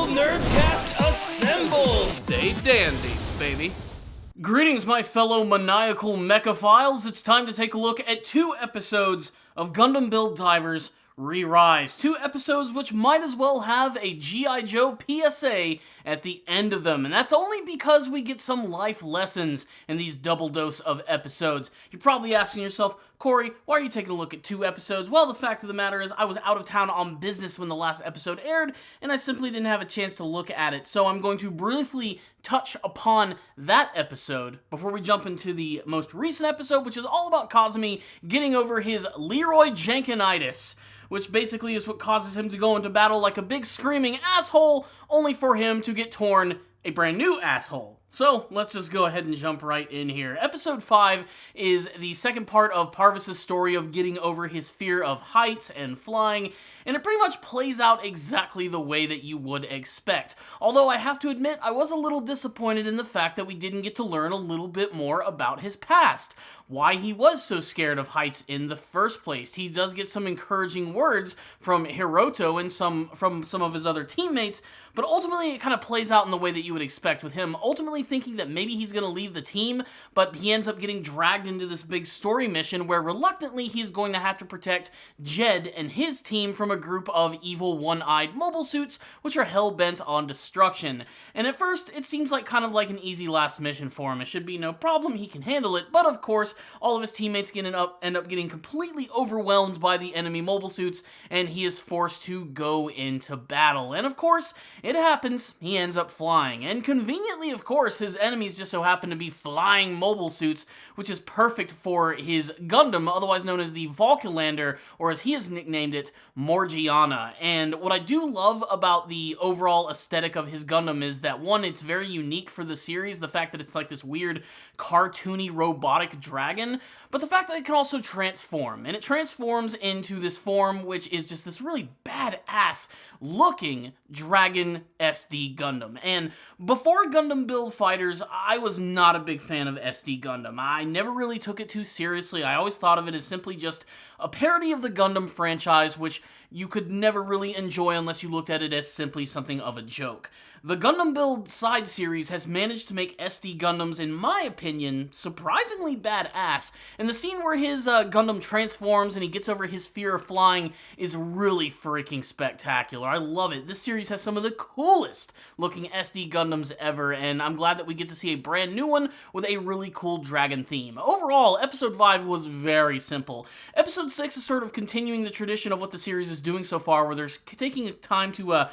Nerdcast assemble! Stay dandy, baby. Greetings, my fellow maniacal mechaphiles. It's time to take a look at 2 episodes of Gundam Build Divers Re-Rise. 2 episodes which might as well have a G.I. Joe PSA at the end of them. And that's only because we get some life lessons in these double dose of episodes. You're probably asking yourself, Corey, why are you taking a look at 2 episodes? Well, the fact of the matter is I was out of town on business when the last episode aired, and I simply didn't have a chance to look at it. So I'm going to briefly touch upon that episode before we jump into the most recent episode, which is all about Kazami getting over his Leroy Jenkinitis, which basically is what causes him to go into battle like a big screaming asshole, only for him to get torn a brand new asshole. So, let's just go ahead and jump right in here. Episode 5 is the second part of Parvis' story of getting over his fear of heights and flying, and it pretty much plays out exactly the way that you would expect. Although I have to admit, I was a little disappointed in the fact that we didn't get to learn a little bit more about his past. Why he was so scared of heights in the first place. He does get some encouraging words from Hiroto and from some of his other teammates, but ultimately it kind of plays out in the way that you would expect, with him ultimately thinking that maybe he's going to leave the team, but he ends up getting dragged into this big story mission where reluctantly he's going to have to protect Jed and his team from a group of evil one-eyed mobile suits which are hell-bent on destruction. And at first it seems like kind of like an easy last mission for him. It should be no problem, he can handle it, but of course all of his teammates end up getting completely overwhelmed by the enemy mobile suits, and he is forced to go into battle. And of course, it happens, he ends up flying. And conveniently, of course, his enemies just so happen to be flying mobile suits, which is perfect for his Gundam, otherwise known as the Volculander, or as he has nicknamed it, Morgiana. And what I do love about the overall aesthetic of his Gundam is that, one, it's very unique for the series, the fact that it's like this weird, cartoony, robotic dragon, but the fact that it can also transform, and it transforms into this form which is just this really badass looking Dragon SD Gundam. And before Gundam Build Fighters, I was not a big fan of SD Gundam. I never really took it too seriously. I always thought of it as simply just a parody of the Gundam franchise, which you could never really enjoy unless you looked at it as simply something of a joke. The Gundam Build side series has managed to make SD Gundams, in my opinion, surprisingly badass, and the scene where his Gundam transforms and he gets over his fear of flying is really freaking spectacular. I love it. This series has some of the coolest looking SD Gundams ever, and I'm glad that we get to see a brand new one with a really cool dragon theme. Overall, Episode 5 was very simple. Episode 6 is sort of continuing the tradition of what the series is doing so far, where they're taking time to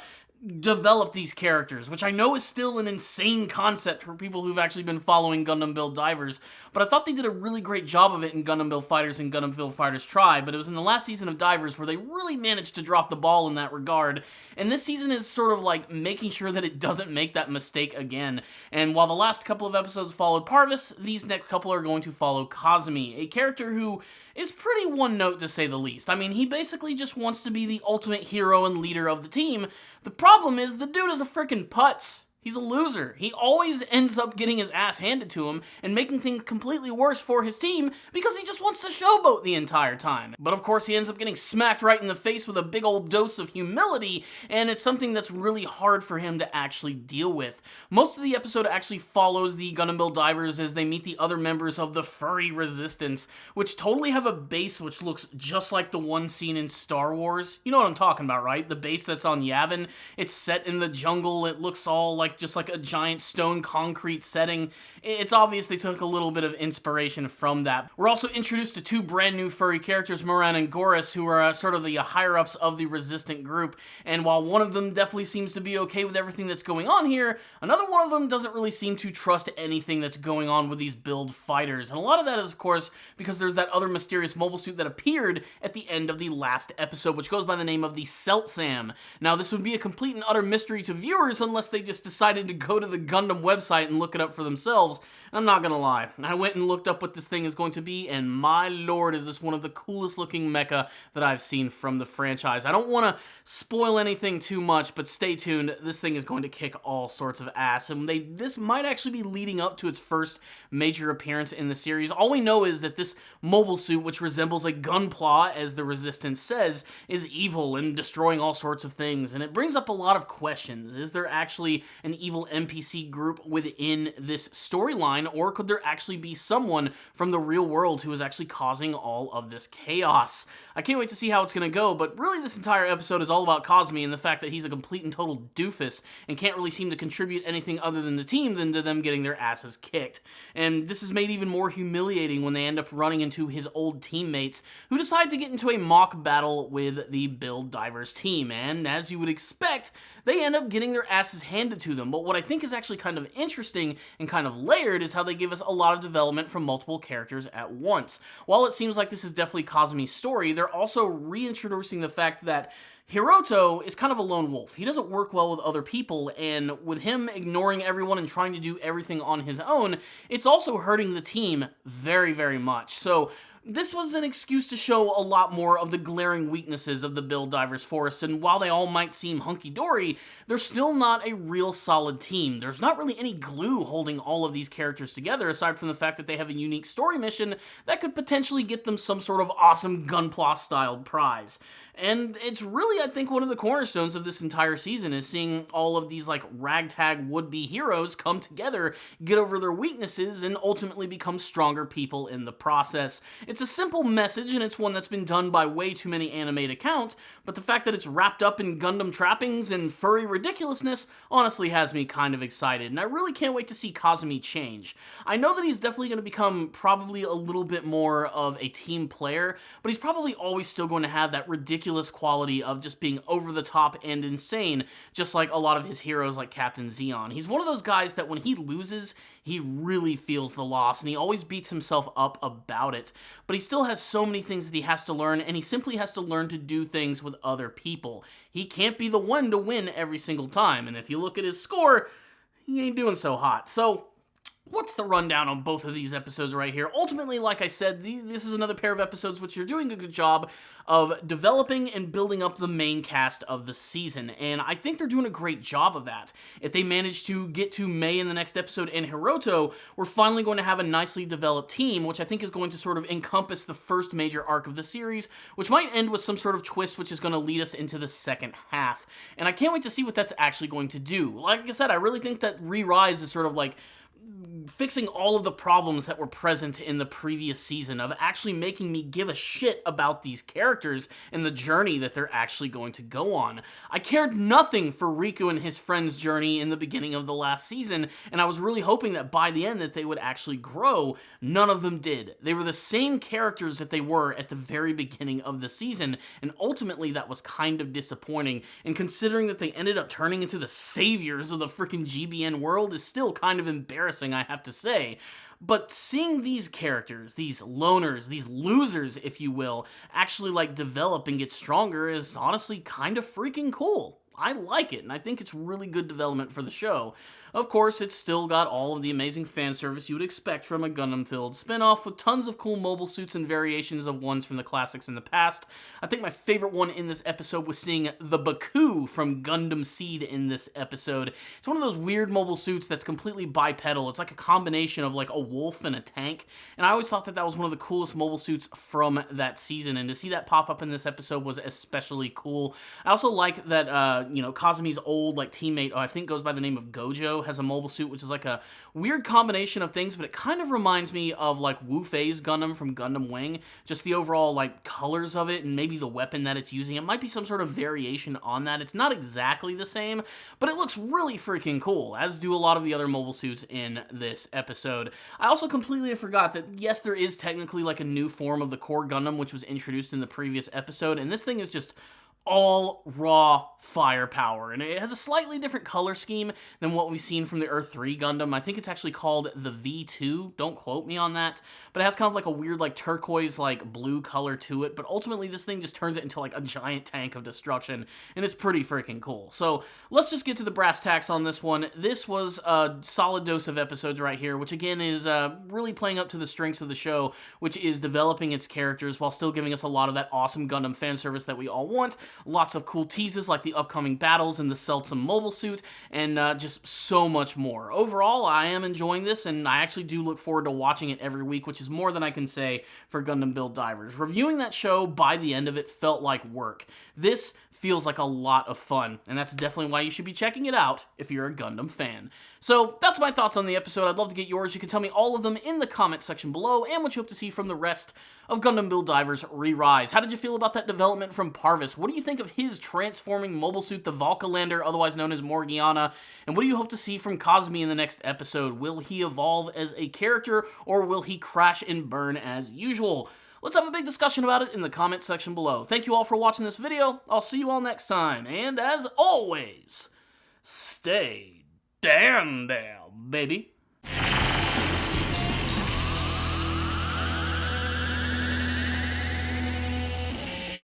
develop these characters, which I know is still an insane concept for people who've actually been following Gundam Build Divers, but I thought they did a really great job of it in Gundam Build Fighters and Gundam Build Fighters Tri, but it was in the last season of Divers where they really managed to drop the ball in that regard, and this season is sort of like making sure that it doesn't make that mistake again. And while the last couple of episodes followed Parvis, these next couple are going to follow Kazami, a character who is pretty one-note to say the least. I mean, he basically just wants to be the ultimate hero and leader of the team. The problem is, the dude is a freaking putz. He's a loser. He always ends up getting his ass handed to him and making things completely worse for his team because he just wants to showboat the entire time. But of course, he ends up getting smacked right in the face with a big old dose of humility, and it's something that's really hard for him to actually deal with. Most of the episode actually follows the Gundam Build Divers as they meet the other members of the Furry Resistance, which totally have a base which looks just like the one seen in Star Wars. You know what I'm talking about, right? The base that's on Yavin. It's set in the jungle. It looks all like just like a giant stone concrete setting. It's obvious they took a little bit of inspiration from that. We're also introduced to 2 brand new furry characters, Moran and Goris, who are sort of the higher-ups of the resistant group, and while one of them definitely seems to be okay with everything that's going on here, another one of them doesn't really seem to trust anything that's going on with these build fighters, and a lot of that is, of course, because there's that other mysterious mobile suit that appeared at the end of the last episode, which goes by the name of the Seltsam. Now, this would be a complete and utter mystery to viewers unless they just decide decided to go to the Gundam website and look it up for themselves. I'm not gonna lie, I went and looked up what this thing is going to be, and my lord, is this one of the coolest looking mecha that I've seen from the franchise. I don't want to spoil anything too much, but stay tuned. This thing is going to kick all sorts of ass, and this might actually be leading up to its first major appearance in the series. All we know is that this mobile suit, which resembles a gunpla, as the Resistance says, is evil and destroying all sorts of things, and it brings up a lot of questions. Is there actually an evil NPC group within this storyline, or could there actually be someone from the real world who is actually causing all of this chaos? I can't wait to see how it's going to go, but really this entire episode is all about Kazami and the fact that he's a complete and total doofus and can't really seem to contribute anything other than the team than to them getting their asses kicked. And this is made even more humiliating when they end up running into his old teammates who decide to get into a mock battle with the Build Divers team, and as you would expect, they end up getting their asses handed to them. But what I think is actually kind of interesting and kind of layered is how they give us a lot of development from multiple characters at once. While it seems like this is definitely Kazami's story, they're also reintroducing the fact that Hiroto is kind of a lone wolf. He doesn't work well with other people, and with him ignoring everyone and trying to do everything on his own, it's also hurting the team very, very much. So this was an excuse to show a lot more of the glaring weaknesses of the Build Divers force, and while they all might seem hunky-dory, they're still not a real solid team. There's not really any glue holding all of these characters together, aside from the fact that they have a unique story mission that could potentially get them some sort of awesome Gunpla-styled prize. And it's really, I think, one of the cornerstones of this entire season is seeing all of these, like, ragtag would-be heroes come together, get over their weaknesses, and ultimately become stronger people in the process. It's a simple message, and it's one that's been done by way too many anime to count, but the fact that it's wrapped up in Gundam trappings and furry ridiculousness honestly has me kind of excited, and I really can't wait to see Kazami change. I know that he's definitely going to become probably a little bit more of a team player, but he's probably always still going to have that ridiculous quality of just being over the top and insane, just like a lot of his heroes like Captain Zeon. He's one of those guys that when he loses, he really feels the loss, and he always beats himself up about it. But he still has so many things that he has to learn, and he simply has to learn to do things with other people. He can't be the one to win every single time, and if you look at his score, he ain't doing so hot. So what's the rundown on both of these episodes right here? Ultimately, like I said, this is another pair of episodes which are doing a good job of developing and building up the main cast of the season, and I think they're doing a great job of that. If they manage to get to Mei in the next episode and Hiroto, we're finally going to have a nicely developed team, which I think is going to sort of encompass the first major arc of the series, which might end with some sort of twist which is going to lead us into the second half. And I can't wait to see what that's actually going to do. Like I said, I really think that Re-Rise is sort of like fixing all of the problems that were present in the previous season, of actually making me give a shit about these characters and the journey that they're actually going to go on. I cared nothing for Riku and his friend's journey in the beginning of the last season, and I was really hoping that by the end that they would actually grow. None of them did. They were the same characters that they were at the very beginning of the season, and ultimately that was kind of disappointing, and considering that they ended up turning into the saviors of the freaking GBN world is still kind of embarrassing, I have to say. But seeing these characters, these loners, these losers, if you will, actually like develop and get stronger is honestly kind of freaking cool. I like it, and I think it's really good development for the show. Of course, it's still got all of the amazing fan service you would expect from a Gundam-filled spin-off, with tons of cool mobile suits and variations of ones from the classics in the past. I think my favorite one in this episode was seeing the Baku from Gundam Seed in this episode. It's one of those weird mobile suits that's completely bipedal. It's like a combination of like a wolf and a tank, and I always thought that that was one of the coolest mobile suits from that season, and to see that pop up in this episode was especially cool. I also like that, Kazami's old, like, teammate, I think goes by the name of Gojo, has a mobile suit, which is like a weird combination of things, but it kind of reminds me of, like, Wu Fei's Gundam from Gundam Wing. Just the overall, like, colors of it, and maybe the weapon that it's using. It might be some sort of variation on that. It's not exactly the same, but it looks really freaking cool, as do a lot of the other mobile suits in this episode. I also completely forgot that, yes, there is technically, like, a new form of the core Gundam, which was introduced in the previous episode, and this thing is just all raw firepower, and it has a slightly different color scheme than what we've seen from the Earth 3 Gundam. I think it's actually called the V2, don't quote me on that, but it has kind of like a weird like turquoise like blue color to it, but ultimately this thing just turns it into like a giant tank of destruction, and it's pretty freaking cool. So let's just get to the brass tacks on this one. This was a solid dose of episodes right here, which again is really playing up to the strengths of the show, which is developing its characters while still giving us a lot of that awesome Gundam fan service that we all want. Lots of cool teases like the upcoming battles in the Seltsam mobile suit, and just so much more. Overall, I am enjoying this, and I actually do look forward to watching it every week, which is more than I can say for Gundam Build Divers. Reviewing that show by the end of it felt like work. This feels like a lot of fun, and that's definitely why you should be checking it out if you're a Gundam fan. So that's my thoughts on the episode. I'd love to get yours. You can tell me all of them in the comment section below, and what you hope to see from the rest of Gundam Build Divers Re-Rise. How did you feel about that development from Parvis? What do you think of his transforming mobile suit, the Valkalander, otherwise known as Morgiana? And what do you hope to see from Kazami in the next episode? Will he evolve as a character, or will he crash and burn as usual? Let's have a big discussion about it in the comment section below. Thank you all for watching this video. I'll see you all next time. And as always, stay damn, baby.